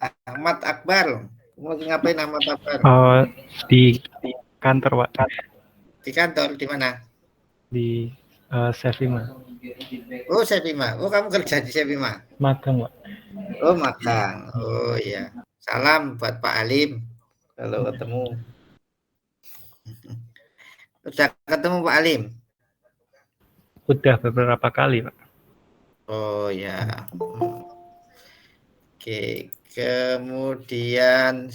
Ahmad Akbar. Mau ngapain Ahmad Akbar? Di kantor, Pak. Di kantor di mana? Di Sevima. Oh, Sevima. Oh, kamu kerja di Sevima. Magang, Pak. Oh, magang. Oh, iya. Salam buat Pak Alim. Kalau ketemu. Udah ketemu Pak Alim? Udah beberapa kali, Pak. Oh, ya. Oke. Kemudian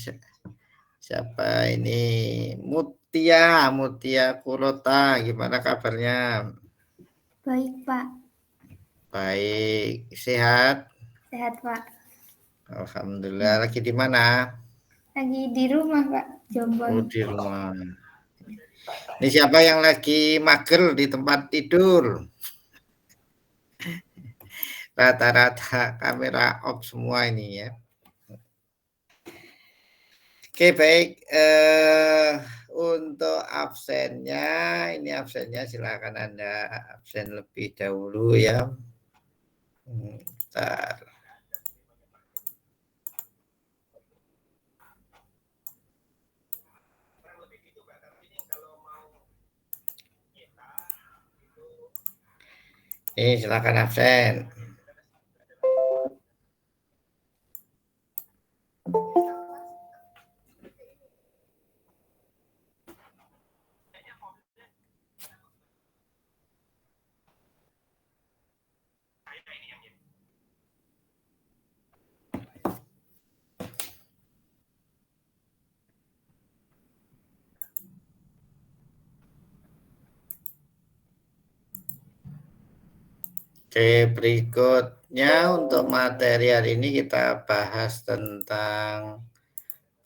siapa ini? Mutia Kurota. Gimana kabarnya? Baik, Pak. Baik. Sehat? Sehat, Pak. Alhamdulillah. Lagi di mana? Lagi di rumah, Pak. Jombang. Oh, di rumah. Ini siapa yang lagi mager di tempat tidur? Rata-rata kamera off semua ini ya. Oke, baik. Untuk absennya, ini absennya silakan Anda absen lebih dahulu ya. Bentar. Ini silakan absen. Oke, berikutnya untuk materi hari ini kita bahas tentang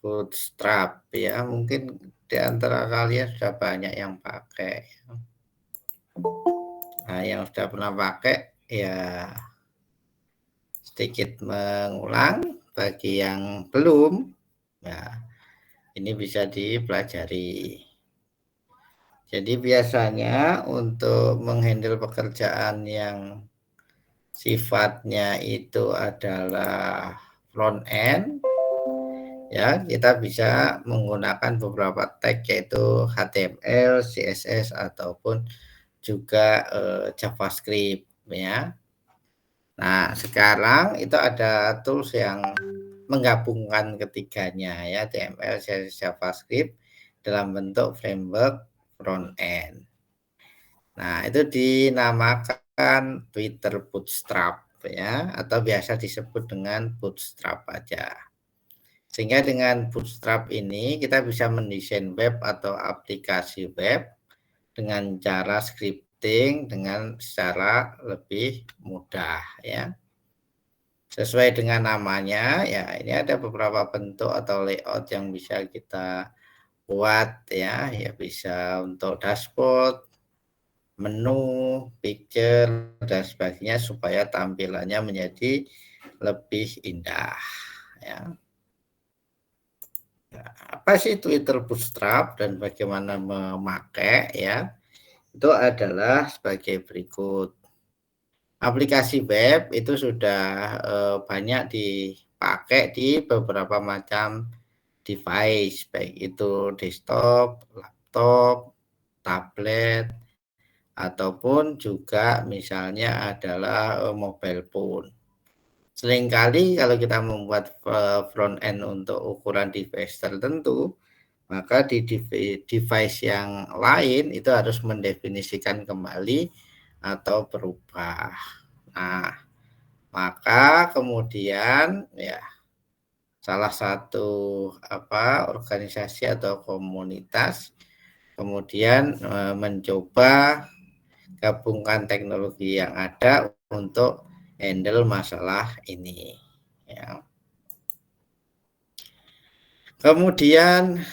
bootstrap ya. Mungkin di antara kalian sudah banyak yang pakai. Nah, yang sudah pernah pakai ya sedikit mengulang. Bagi yang belum, ya ini bisa dipelajari. Jadi biasanya untuk menghandle pekerjaan yang sifatnya itu adalah front end, ya kita bisa menggunakan beberapa tag yaitu HTML, CSS ataupun juga JavaScript ya. Nah, sekarang itu ada tools yang menggabungkan ketiganya ya, HTML, CSS, JavaScript dalam bentuk framework front end. Nah, itu dinamakan Twitter Bootstrap ya, atau biasa disebut dengan Bootstrap aja. Sehingga dengan Bootstrap ini kita bisa mendesain web atau aplikasi web dengan cara scripting dengan secara lebih mudah ya. Sesuai dengan namanya ya, ini ada beberapa bentuk atau layout yang bisa kita buat ya, ya bisa untuk dashboard, menu, picture dan sebagainya supaya tampilannya menjadi lebih indah ya. Apa sih Twitter Bootstrap dan bagaimana memakai ya? Itu adalah sebagai berikut. Aplikasi web itu sudah banyak dipakai di beberapa macam device, baik itu desktop, laptop, tablet, ataupun juga misalnya adalah mobile phone. Seringkali kalau kita membuat front end untuk ukuran device tertentu, maka di device yang lain itu harus mendefinisikan kembali atau berubah. Nah, maka kemudian ya salah satu organisasi atau komunitas kemudian mencoba gabungkan teknologi yang ada untuk handle masalah ini ya. Kemudian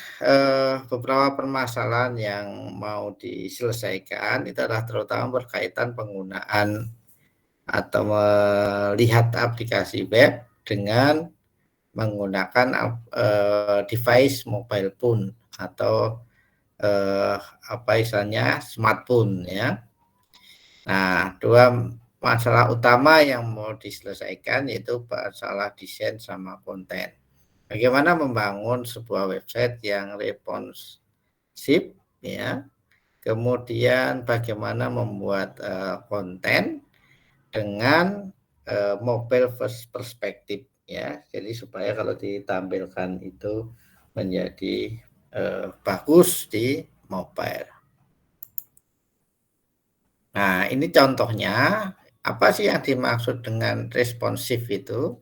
beberapa permasalahan yang mau diselesaikan itu adalah terutama berkaitan penggunaan atau melihat aplikasi web dengan menggunakan device mobile phone atau istilahnya smartphone ya. Nah, dua masalah utama yang mau diselesaikan, yaitu masalah desain sama konten. Bagaimana membangun sebuah website yang responsif, ya. Kemudian bagaimana membuat konten dengan mobile first perspektif, ya. Jadi supaya kalau ditampilkan itu menjadi bagus di mobile. Nah, ini contohnya. Apa sih yang dimaksud dengan responsif itu?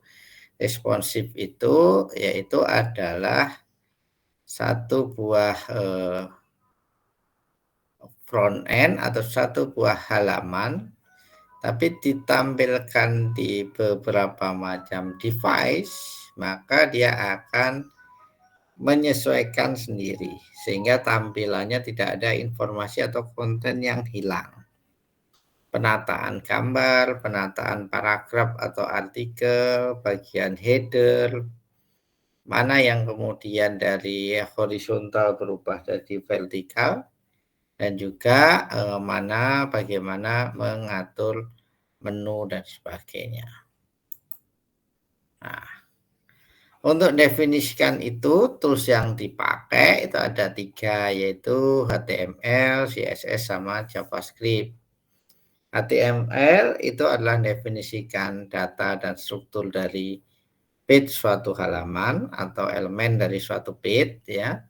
Responsif itu yaitu adalah satu buah front end atau satu buah halaman, tapi ditampilkan di beberapa macam device, maka dia akan menyesuaikan sendiri sehingga tampilannya tidak ada informasi atau konten yang hilang. Penataan gambar, penataan paragraf atau artikel, bagian header, mana yang kemudian dari horizontal berubah jadi vertikal, dan juga bagaimana mengatur menu dan sebagainya. Nah, untuk definisikan itu, tools yang dipakai itu ada 3, yaitu HTML, CSS, sama JavaScript. HTML itu adalah definisikan data dan struktur dari page suatu halaman atau elemen dari suatu page, ya.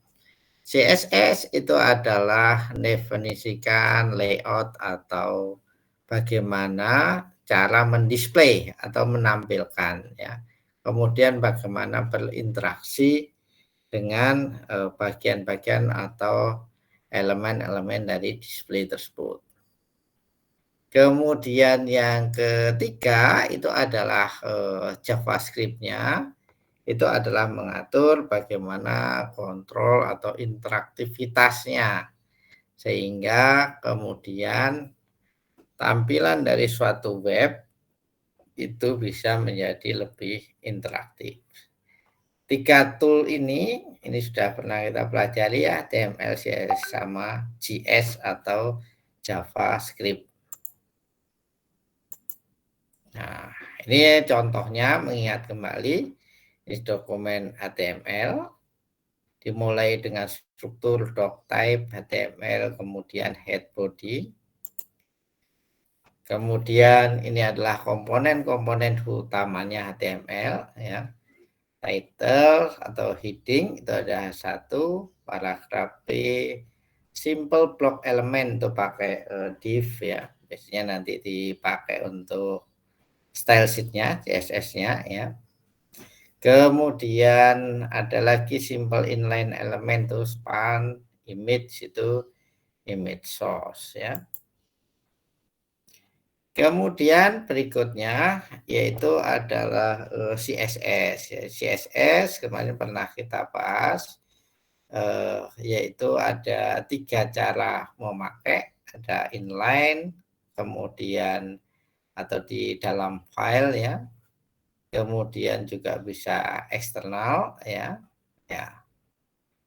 CSS itu adalah definisikan layout atau bagaimana cara mendisplay atau menampilkan, ya. Kemudian bagaimana berinteraksi dengan bagian-bagian atau elemen-elemen dari display tersebut. Kemudian yang ketiga itu adalah JavaScript-nya. Itu adalah mengatur bagaimana kontrol atau interaktivitasnya, sehingga kemudian tampilan dari suatu web itu bisa menjadi lebih interaktif. 3 tool ini sudah pernah kita pelajari, ya, HTML, CSS, sama JS atau JavaScript. Nah, ini contohnya, mengingat kembali, ini dokumen HTML, dimulai dengan struktur doctype HTML, kemudian head body. Kemudian ini adalah komponen-komponen utamanya HTML, ya. Title atau heading itu ada 1, paragraf B, simple block element itu pakai div, ya. Biasanya nanti dipakai untuk style sheet-nya, CSS-nya, ya. Kemudian ada lagi simple inline element tuh span, image itu image source, ya. Kemudian berikutnya yaitu adalah CSS, ya. CSS kemarin pernah kita bahas, yaitu ada 3 cara memakai, ada inline, kemudian atau di dalam file, ya. Kemudian juga bisa eksternal, ya,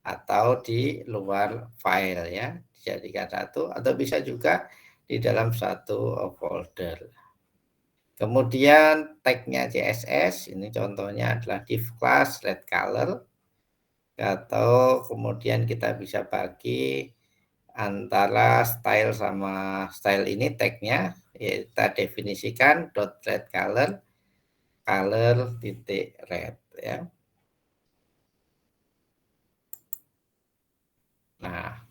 atau di luar file, ya, dijadikan satu, atau bisa juga di dalam satu folder. Kemudian tag-nya CSS, ini contohnya adalah div class red color, atau kemudian kita bisa bagi antara style sama style, ini tag-nya, ya, kita definisikan dot red color, color titik red, ya. Nah,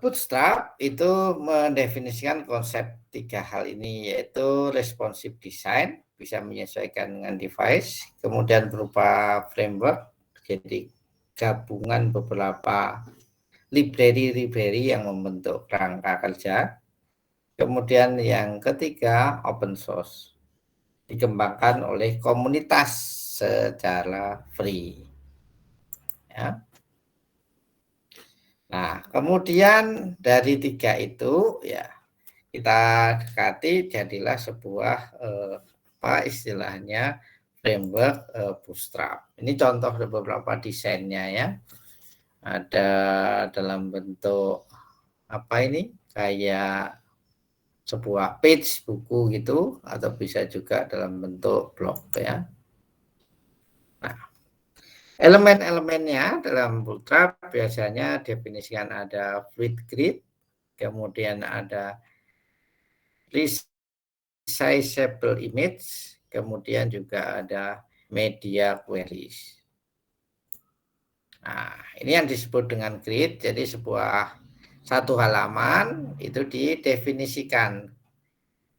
Bootstrap itu mendefinisikan konsep 3 hal ini, yaitu responsive design, bisa menyesuaikan dengan device, kemudian berupa framework, jadi gabungan beberapa library yang membentuk kerangka kerja. Kemudian yang ketiga, open source, dikembangkan oleh komunitas secara free, ya. Nah, kemudian dari 3 itu, ya, kita dekati jadilah sebuah apa istilahnya framework Bootstrap. Ini contoh beberapa desainnya, ya. Ada dalam bentuk apa ini, kayak sebuah page buku gitu, atau bisa juga dalam bentuk blog ya. Nah, elemen-elemennya dalam Bootstrap biasanya definisikan ada fluid grid, kemudian ada resizable image, kemudian juga ada media queries. Nah, ini yang disebut dengan grid. Jadi satu halaman itu didefinisikan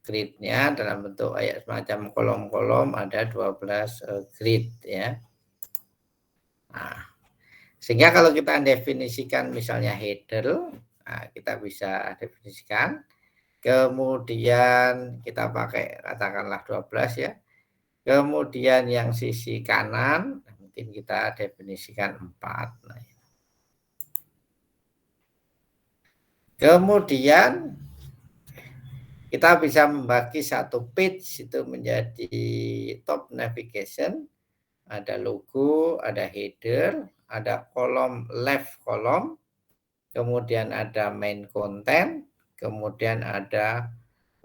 gridnya dalam bentuk semacam kolom-kolom, ada 12 grid ya. Nah, sehingga kalau kita definisikan misalnya header, nah, kita bisa definisikan. Kemudian kita pakai katakanlah 12 ya. Kemudian yang sisi kanan mungkin kita definisikan 4. Nah, kemudian kita bisa membagi satu page itu menjadi top navigation, ada logo, ada header, ada kolom left kolom, kemudian ada main content, kemudian ada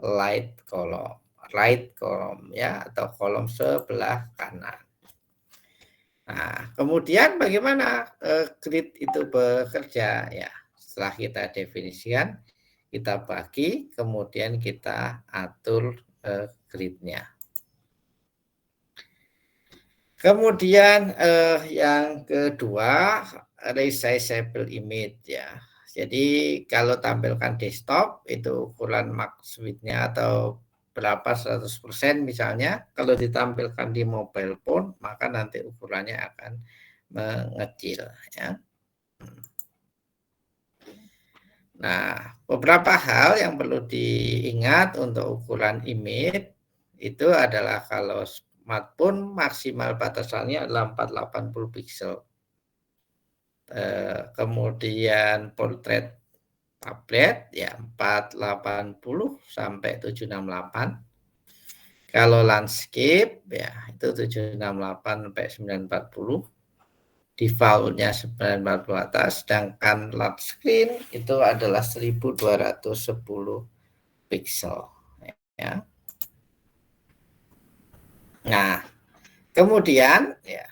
right kolom ya, atau kolom sebelah kanan. Nah, kemudian bagaimana grid itu bekerja ya? Setelah kita definisikan, kita bagi, kemudian kita atur gridnya. Kemudian yang kedua, resizable image ya. Jadi kalau tampilkan desktop itu ukuran max width-nya atau berapa 100% misalnya, kalau ditampilkan di mobile phone maka nanti ukurannya akan mengecil ya. Nah, beberapa hal yang perlu diingat untuk ukuran image itu adalah kalau smartphone maksimal batasannya adalah 480 pixel. Kemudian portrait tablet ya 480 sampai 768. Kalau landscape ya itu 768 sampai 940. Defaultnya 940 atas, sedangkan large screen itu adalah 1210 pixel ya. Nah, kemudian ya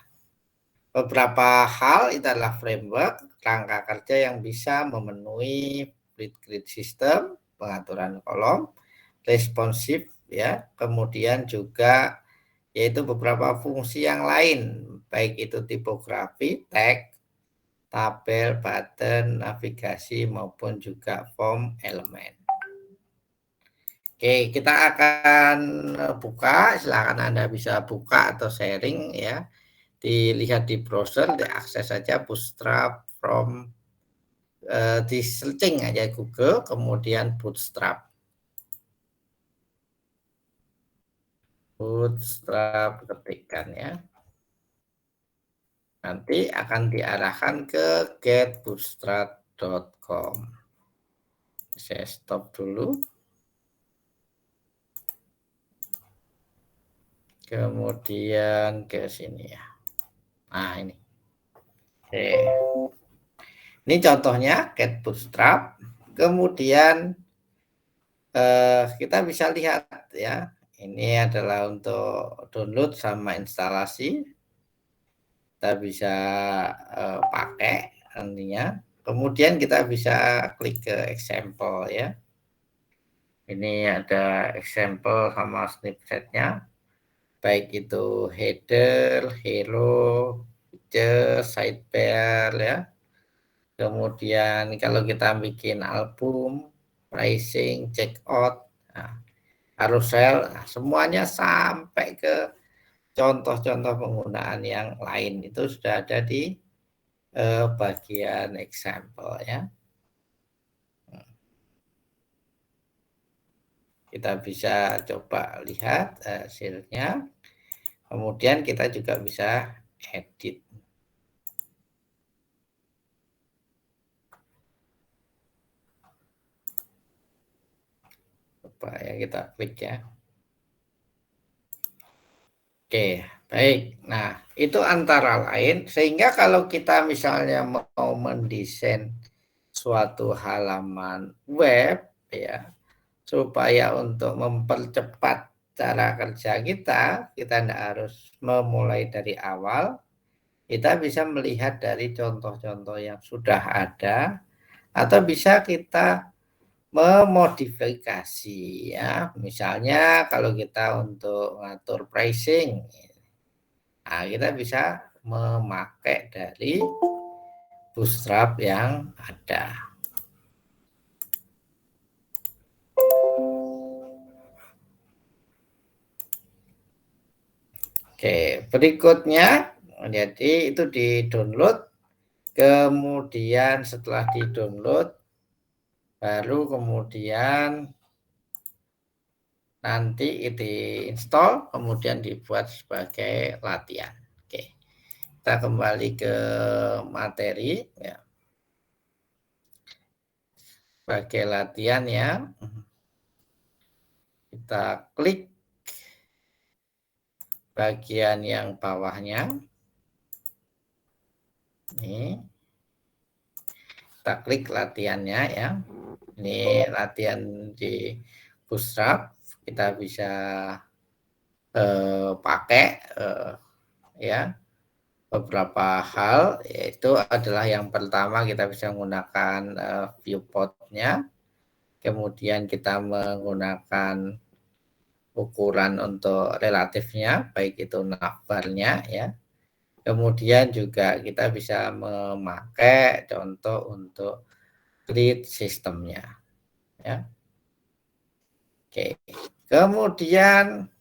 beberapa hal itu adalah framework rangka kerja yang bisa memenuhi fluid grid system, pengaturan kolom, responsif ya, kemudian juga yaitu beberapa fungsi yang lain, baik itu tipografi, tag, tabel, button, navigasi maupun juga form elemen. Oke, kita akan buka, silakan Anda bisa buka atau sharing ya. Dilihat di browser, diakses saja Bootstrap from di searching aja Google, kemudian Bootstrap ketikkan ya. Nanti akan diarahkan ke getbootstrap.com. Saya stop dulu. Kemudian ke sini ya. Nah, ini. Oke. Ini contohnya Get Bootstrap. Kemudian kita bisa lihat ya. Ini adalah untuk download sama instalasi. Kita bisa pakai nantinya. Kemudian kita bisa klik ke example ya. Ini ada example sama snapshotnya. Baik itu header, hero, picture, sidebar ya. Kemudian kalau kita bikin album, pricing, checkout, nah, carousel, nah, semuanya sampai ke contoh-contoh penggunaan yang lain itu sudah ada di bagian example ya. Kita bisa coba lihat hasilnya. Kemudian kita juga bisa edit. Coba ya kita klik ya. Oke, baik. Nah, itu antara lain. Sehingga kalau kita misalnya mau mendesain suatu halaman web ya, supaya untuk mempercepat cara kerja kita tidak harus memulai dari awal. Kita bisa melihat dari contoh-contoh yang sudah ada, atau bisa kita memodifikasi ya. Misalnya kalau kita untuk ngatur pricing, nah kita bisa memakai dari Bootstrap yang ada. Oke, berikutnya jadi itu di-download, kemudian setelah di-download baru kemudian nanti di-install, kemudian dibuat sebagai latihan. Oke, kita kembali ke materi ya. Sebagai latihan ya, kita klik bagian yang bawahnya. Ini kita klik latihannya ya. Ini latihan di Bootstrap, kita bisa pakai ya beberapa hal, yaitu adalah yang pertama kita bisa menggunakan viewportnya, kemudian kita menggunakan ukuran untuk relatifnya, baik itu navbarnya ya. Kemudian juga kita bisa memakai contoh untuk grid sistemnya ya. Oke. Kemudian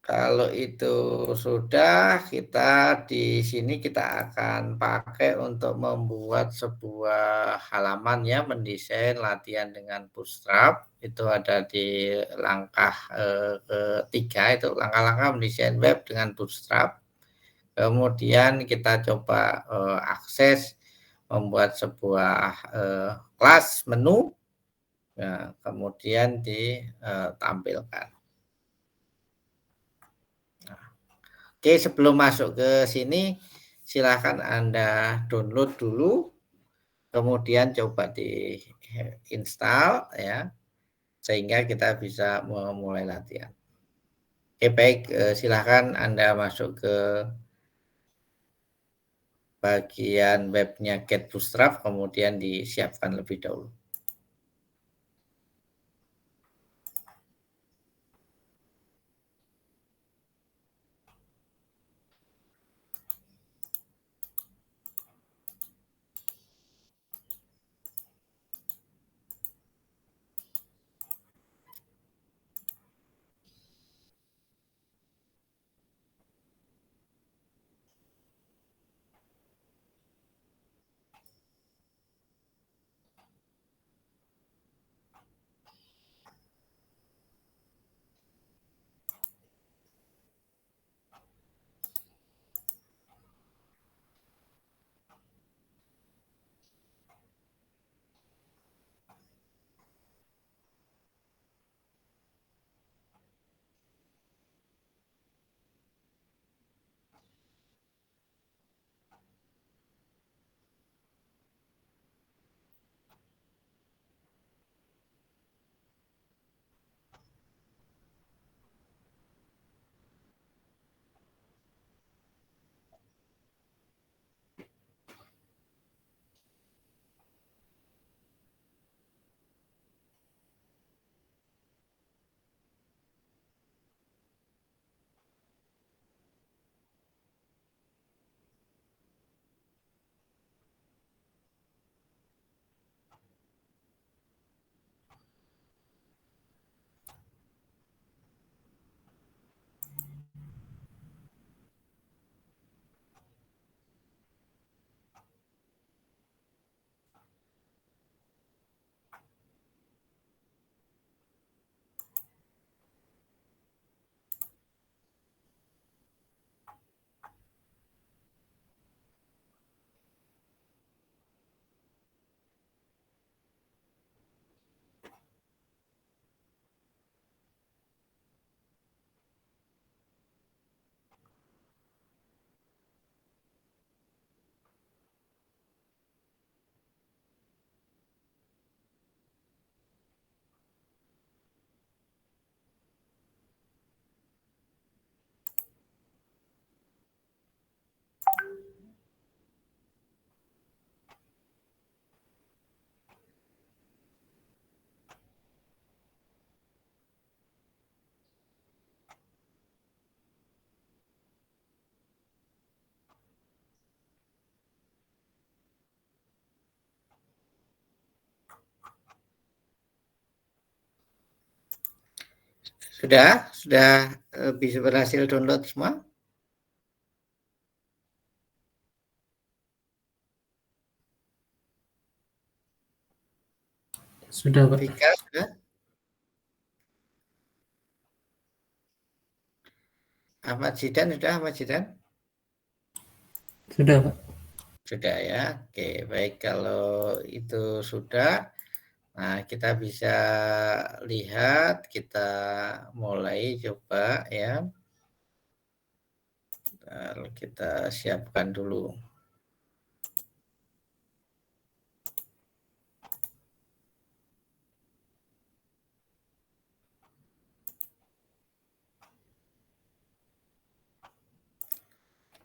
kalau itu sudah, kita di sini kita akan pakai untuk membuat sebuah halaman ya, mendesain latihan dengan Bootstrap. Itu ada di langkah ketiga, itu langkah-langkah mendesain web dengan Bootstrap. Kemudian kita coba akses membuat sebuah kelas menu, ya, kemudian ditampilkan. Oke, sebelum masuk ke sini, silahkan Anda download dulu, kemudian coba di-install ya, sehingga kita bisa memulai latihan. Oke, baik, silahkan Anda masuk ke bagian webnya Get Bootstrap, kemudian disiapkan lebih dahulu. Sudah bisa berhasil download semua? Sudah, Pak. Vika, sudah? Ahmad Zidan sudah, Ahmad Zidan? Sudah, Pak. Sudah ya. Oke, baik, kalau itu sudah, nah kita bisa lihat, kita mulai coba ya. Lalu kita siapkan dulu.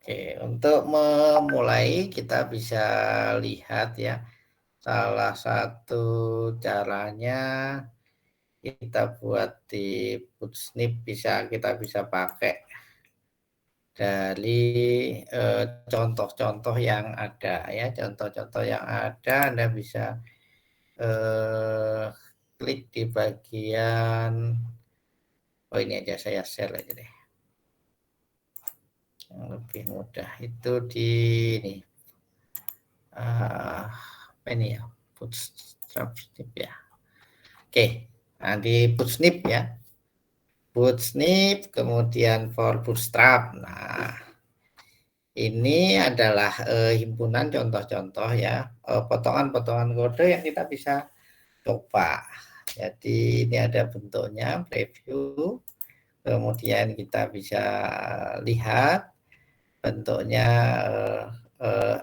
Oke, untuk memulai kita bisa lihat ya, salah satu caranya kita buat di Putsnip kita bisa pakai dari contoh-contoh yang ada ya, contoh-contoh yang ada Anda bisa klik di bagian, oh ini aja saya share aja deh. Yang lebih mudah itu di ini apa ini ya, Bootstrap ya. Oke, nah di Putsnip ya, Putsnip kemudian for Bootstrap. Nah ini adalah himpunan contoh-contoh ya, potongan-potongan kode yang kita bisa coba. Jadi ini ada bentuknya preview, kemudian kita bisa lihat bentuknya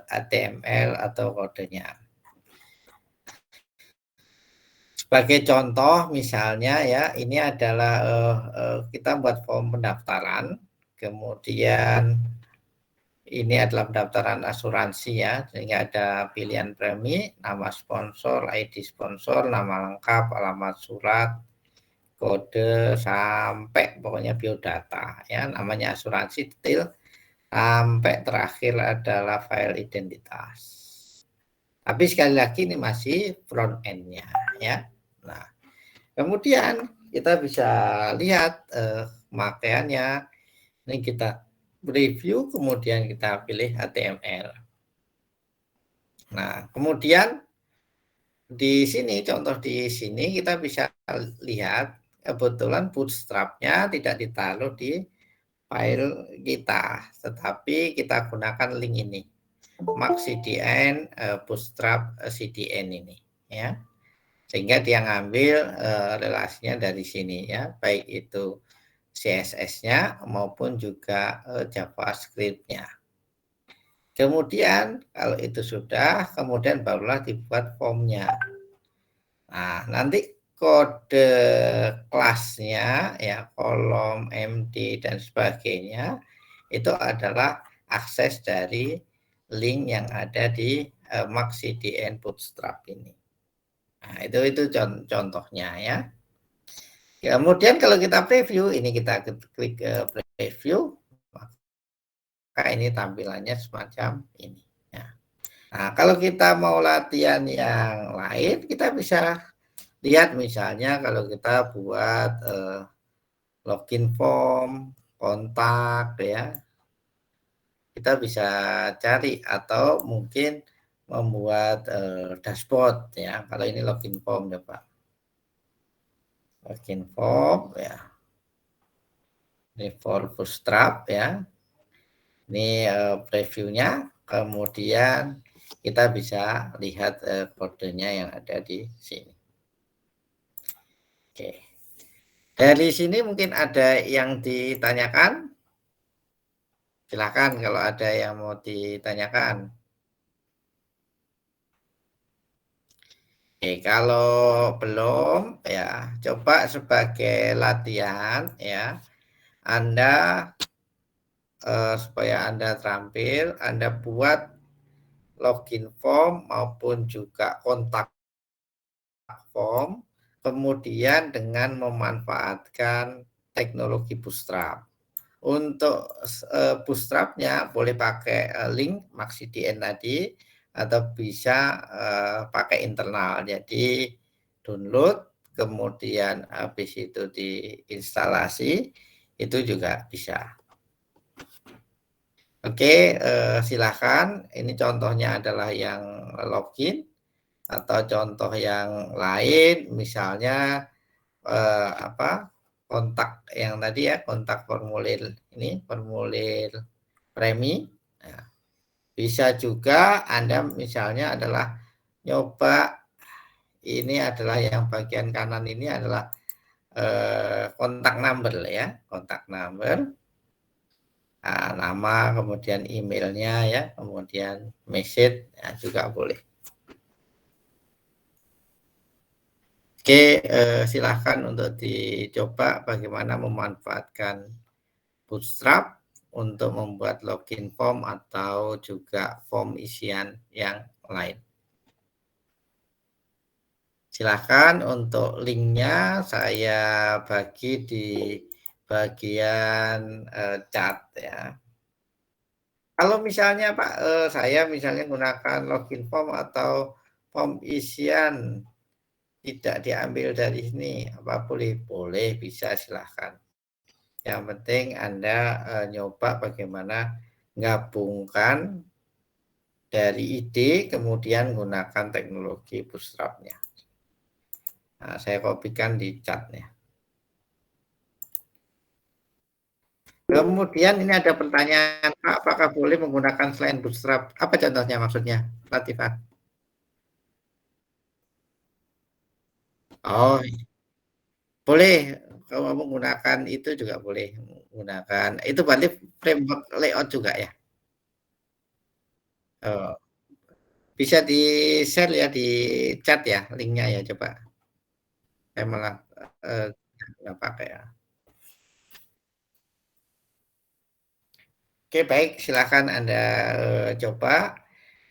HTML atau kodenya. Sebagai contoh misalnya ya, ini adalah kita buat form pendaftaran, kemudian ini adalah pendaftaran asuransi ya, sehingga ada pilihan premi, nama sponsor, ID sponsor, nama lengkap, alamat surat, kode, sampai pokoknya biodata ya, namanya asuransi detail, sampai terakhir adalah file identitas. Tapi sekali lagi ini masih front end-nya ya. Nah, kemudian kita bisa lihat pemakaiannya. Ini kita review, kemudian kita pilih HTML. Nah, kemudian di sini, contoh di sini kita bisa lihat kebetulan bootstrap-nya tidak ditaruh di file kita, tetapi kita gunakan link ini, MaxCDN bootstrap CDN ini ya. Sehingga dia ngambil relasinya dari sini ya, baik itu CSS-nya maupun juga JavaScript-nya. Kemudian kalau itu sudah, kemudian barulah dibuat formnya. Nah, nanti kode kelasnya ya, kolom, MD dan sebagainya itu adalah akses dari link yang ada di MaxCDN Bootstrap ini. Nah, itu contohnya ya. Kemudian kalau kita preview, ini kita klik preview, maka ini tampilannya semacam ini. Ya. Nah, kalau kita mau latihan yang lain, kita bisa lihat misalnya kalau kita buat login form, kontak ya, kita bisa cari atau mungkin membuat dashboard ya. Kalau ini login form ya Pak. Login form ya. Ini for Bootstrap ya. Ini previewnya, kemudian kita bisa lihat kodenya yang ada di sini. Oke. Dari sini mungkin ada yang ditanyakan. Silakan kalau ada yang mau ditanyakan. Oke, kalau belum ya, coba sebagai latihan ya, Anda supaya Anda terampil, Anda buat login form maupun juga kontak form, kemudian dengan memanfaatkan teknologi Bootstrap. Untuk Bootstrap-nya boleh pakai link MaxCDN tadi, atau bisa pakai internal. Jadi download, kemudian habis itu diinstalasi, itu juga bisa. Oke, silakan. Ini contohnya adalah yang login atau contoh yang lain, misalnya kontak yang tadi ya, kontak formulir ini, formulir premi. Nah, bisa juga Anda misalnya adalah nyoba, ini adalah yang bagian kanan ini adalah kontak number ya, kontak number. Nah, nama, kemudian emailnya ya, kemudian message ya, juga boleh. Oke, silahkan untuk dicoba bagaimana memanfaatkan Bootstrap untuk membuat login form atau juga form isian yang lain. Silahkan untuk linknya saya bagi di bagian chat ya. Kalau misalnya Pak, saya misalnya gunakan login form atau form isian tidak diambil dari sini, apa boleh? Boleh, bisa silahkan. Yang penting Anda nyoba bagaimana gabungkan dari ide, kemudian gunakan teknologi Bootstrap-nya. Nah, saya kopikan di chat-nya. Kemudian ini ada pertanyaan, Pak, apakah boleh menggunakan selain Bootstrap? Apa contohnya maksudnya, Latifah? Oh, boleh. Kalau menggunakan itu juga boleh menggunakan. Itu berarti framework layout juga ya? Oh, bisa di-share ya di chat ya, linknya ya coba. Saya malah nggak pakai ya. Oke, baik. Silakan Anda coba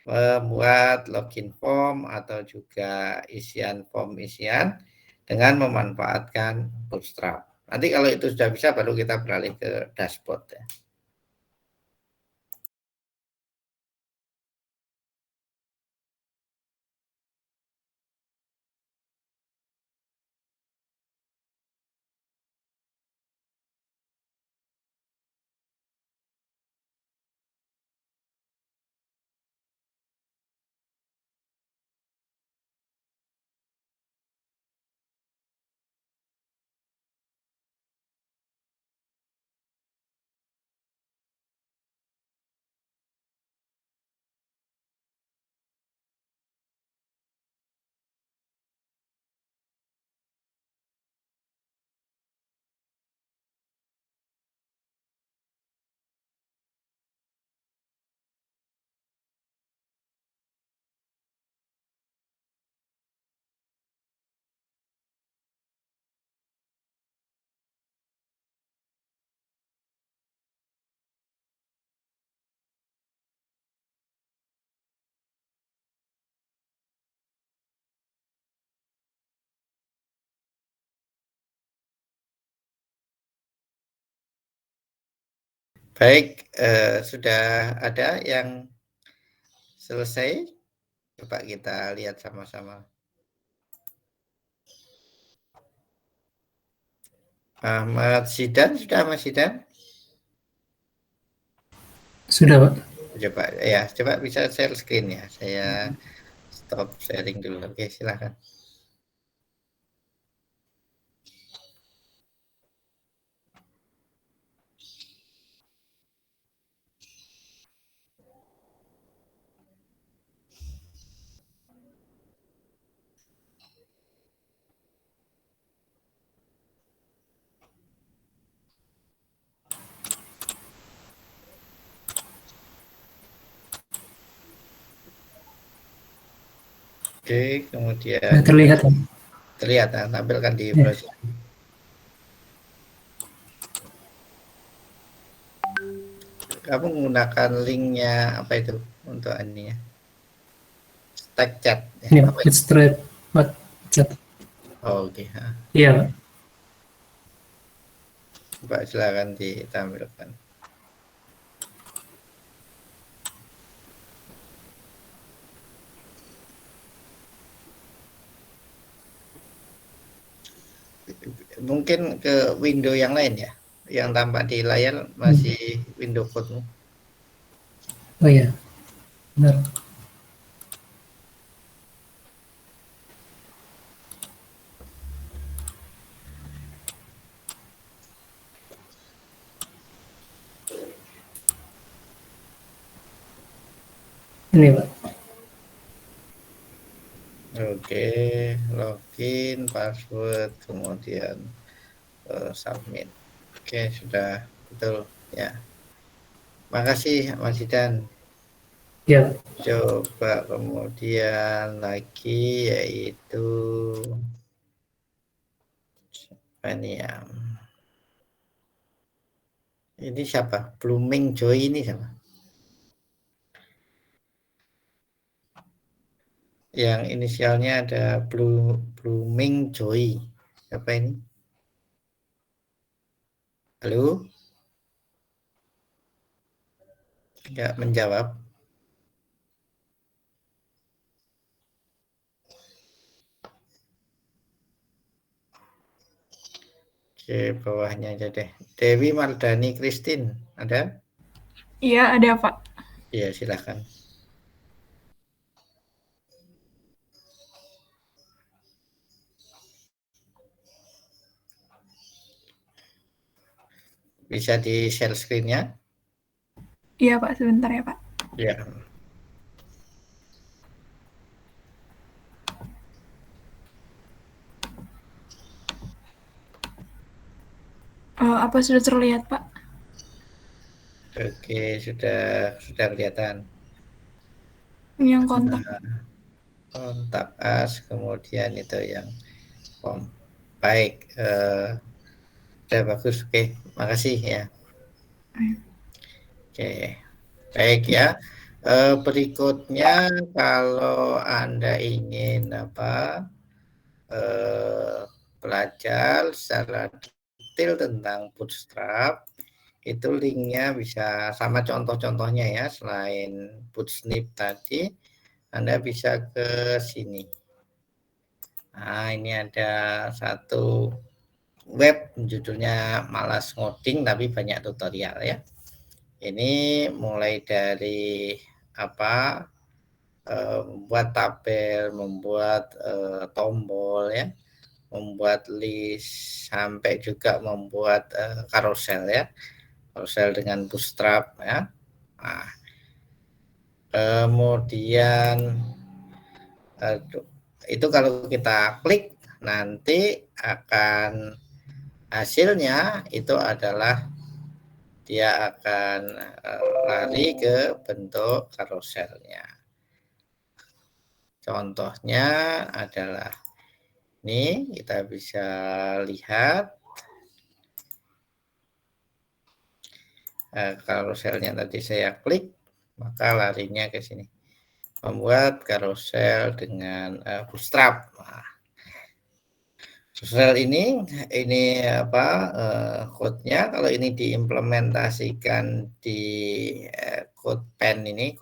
membuat login form atau juga isian form isian dengan memanfaatkan Bootstrap. Nanti kalau itu sudah bisa, baru kita beralih ke dashboard ya. Baik, sudah ada yang selesai? Coba kita lihat sama-sama. Ahmad Sidan, sudah Mas Sidan? Sudah, Pak. Coba ya, coba bisa share screen ya. Saya stop sharing dulu. Oke, silakan. Oke, kemudian Terlihat, Pak. terlihat, tampilkan di Ya. browser. Kamu menggunakan linknya apa itu untuk ini ya? Stack chat. Ini, Ya, Pak. Bootstrap, Pak. Chat. oh, oke. Iya, Pak. Coba silakan ditampilkan. mungkin ke window yang lain ya, yang tampak di layar masih window code. Oh iya, benar. Ini Pak. Oke, login, password, kemudian submit. Oke, sudah betul ya. Makasih Mas Zidan. Ya, Coba kemudian lagi yaitu ini ya. Ini siapa? Blooming Joy ini siapa? Yang inisialnya ada Blooming Joy. Siapa ini? Halo? Tidak menjawab. Oke, bawahnya aja deh. Dewi Mardani Christine, ada? Iya, ada Pak. Iya, silahkan. Bisa di share screen-nya? Iya Pak, sebentar ya Pak. Ya. Apa sudah terlihat Pak? Oke, sudah kelihatan. Ini yang kontak. Kontak us, kemudian itu yang form. Baik, sudah bagus. Oke, makasih ya. Oke, baik ya. Berikutnya kalau Anda ingin belajar secara detail tentang Bootstrap, itu linknya bisa sama contoh-contohnya ya. Selain Bootsnip tadi, Anda bisa ke sini. Nah, ini ada satu web judulnya Malas Ngoding tapi banyak tutorial ya. Ini mulai dari membuat tabel, membuat tombol ya, membuat list, sampai juga membuat carousel ya, carousel dengan Bootstrap ya. Nah, kemudian itu kalau kita klik nanti akan hasilnya itu adalah dia akan lari ke bentuk carouselnya. Contohnya adalah ini, kita bisa lihat carouselnya tadi saya klik, maka larinya ke sini. Membuat carousel dengan Bootstrap. Nah, carousel ini code-nya kalau ini diimplementasikan di CodePen ini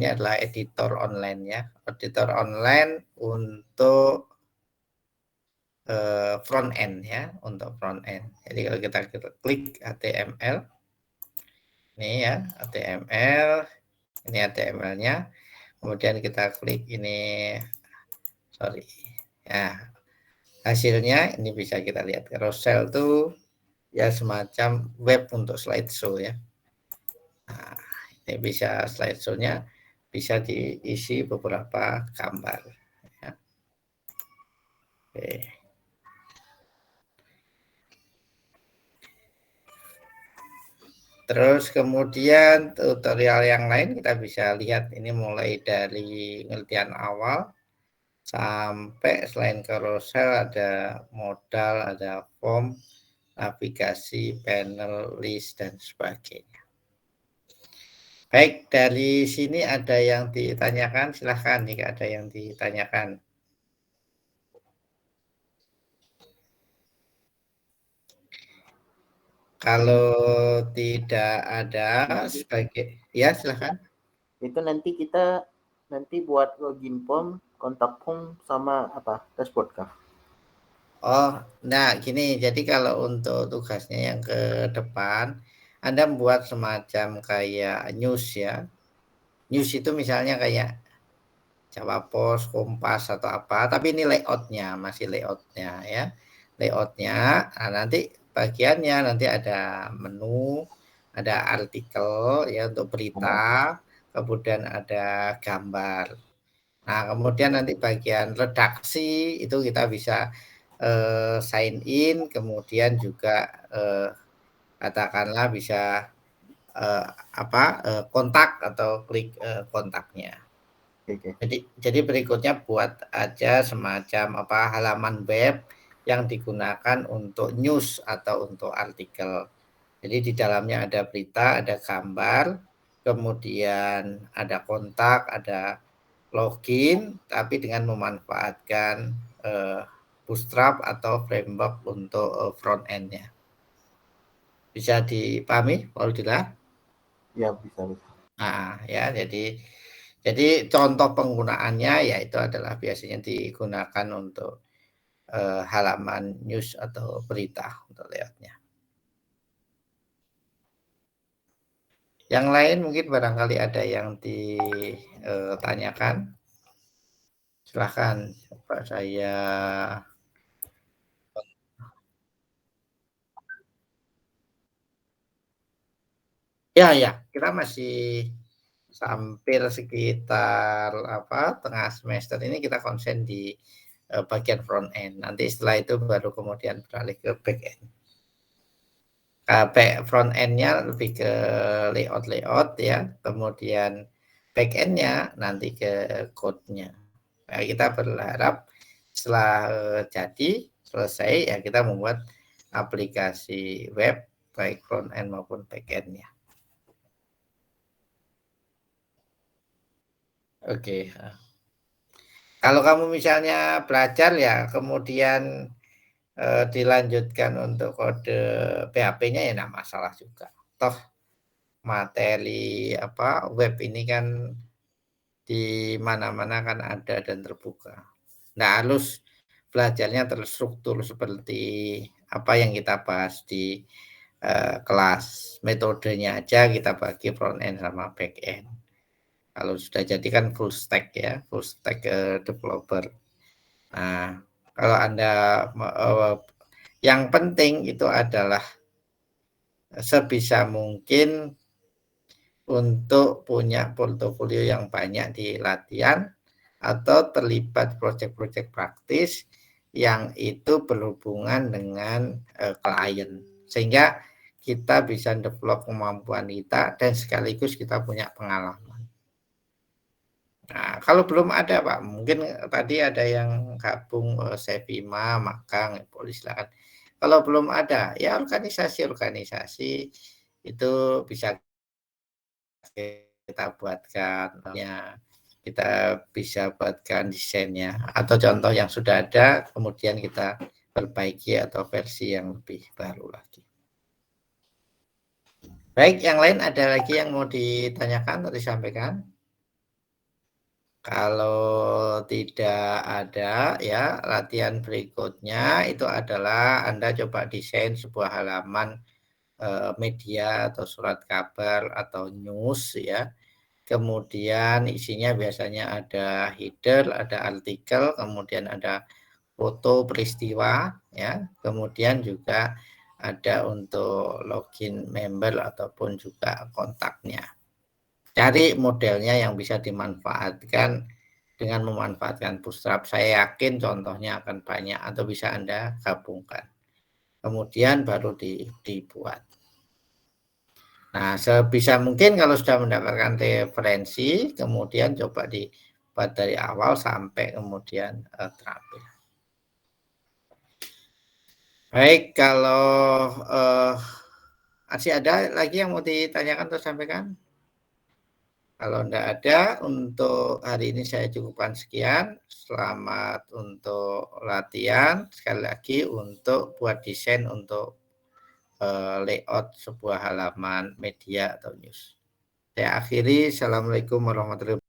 adalah editor online ya, editor online untuk front end ya, untuk front end. Jadi kalau kita klik HTML, ini ya HTML, ini HTML-nya, kemudian kita klik ini, ya hasilnya ini bisa kita lihat. Carousel itu ya semacam web untuk slideshow ya. Nah, ini bisa slideshow-nya bisa diisi beberapa gambar. Ya. Oke. Terus kemudian tutorial yang lain kita bisa lihat ini mulai dari pengertian awal sampai selain carousel ada modal, ada form, navigasi, panel, list, dan sebagainya. Baik, dari sini ada yang ditanyakan, silahkan jika ada yang ditanyakan. Kalau tidak ada sebagai, ya silahkan. Itu nanti kita buat login form, kontak form sama dashboard kah? Oh, nah gini, jadi kalau untuk tugasnya yang ke depan, Anda membuat semacam kayak news ya. News itu misalnya kayak Jawa Pos, Kompas atau apa, tapi ini layoutnya, masih layoutnya ya. Layoutnya, nah, nanti bagiannya nanti ada menu, ada artikel ya untuk berita, kemudian ada gambar. Nah, kemudian nanti bagian redaksi itu kita bisa sign in, kemudian juga katakanlah bisa kontak atau klik kontaknya. Oke. Jadi berikutnya buat aja semacam halaman web yang digunakan untuk news atau untuk artikel. Jadi di dalamnya ada berita, ada gambar, kemudian ada kontak, ada login, tapi dengan memanfaatkan Bootstrap atau framework untuk front end-nya. Bisa dipahami, Paulina? Ya, bisa. Nah, ya, jadi contoh penggunaannya yaitu adalah biasanya digunakan untuk halaman news atau berita untuk layoutnya. Yang lain mungkin barangkali ada yang ditanyakan. Silahkan, Pak saya. Ya, kita masih hampir sekitar tengah semester ini kita konsen di bagian front end. Nanti setelah itu baru kemudian beralih ke back end. Front end-nya lebih ke layout ya, kemudian back end-nya nanti ke code-nya. Nah, kita berharap setelah jadi selesai ya kita membuat aplikasi web baik front end maupun back end-nya. Oke. Kalau kamu misalnya belajar ya kemudian dilanjutkan untuk kode PHP-nya ya enggak masalah juga. Toh materi web ini kan di mana-mana kan ada dan terbuka. Nah, harus belajarnya terstruktur seperti apa yang kita bahas di kelas. Metodenya aja kita bagi front end sama back end. Kalau sudah jadi kan full stack ya, full stack developer. Nah, kalau Anda yang penting itu adalah sebisa mungkin untuk punya portofolio yang banyak di latihan atau terlibat proyek-proyek praktis yang itu berhubungan dengan klien. Sehingga kita bisa develop kemampuan kita dan sekaligus kita punya pengalaman. Nah, kalau belum ada Pak, mungkin tadi ada yang gabung Sevima, Magang, silakan. Kalau belum ada, ya organisasi-organisasi itu bisa kita buatkan ya, kita bisa buatkan desainnya atau contoh yang sudah ada kemudian kita perbaiki atau versi yang lebih baru lagi. Baik, yang lain ada lagi yang mau ditanyakan atau disampaikan? Kalau tidak ada ya, latihan berikutnya itu adalah Anda coba desain sebuah halaman media atau surat kabar atau news ya. Kemudian isinya biasanya ada header, ada artikel, kemudian ada foto peristiwa ya. Kemudian juga ada untuk login member ataupun juga kontaknya. Cari modelnya yang bisa dimanfaatkan dengan memanfaatkan Bootstrap. Saya yakin contohnya akan banyak atau bisa Anda gabungkan. Kemudian baru dibuat. Nah, sebisa mungkin kalau sudah mendapatkan referensi, kemudian coba dibuat dari awal sampai kemudian terakhir. Baik, kalau masih ada lagi yang mau ditanyakan atau sampaikan? Kalau tidak ada, untuk hari ini saya cukupkan sekian. Selamat untuk latihan. Sekali lagi untuk buat desain untuk layout sebuah halaman media atau news. Saya akhiri. Assalamualaikum warahmatullahi wabarakatuh.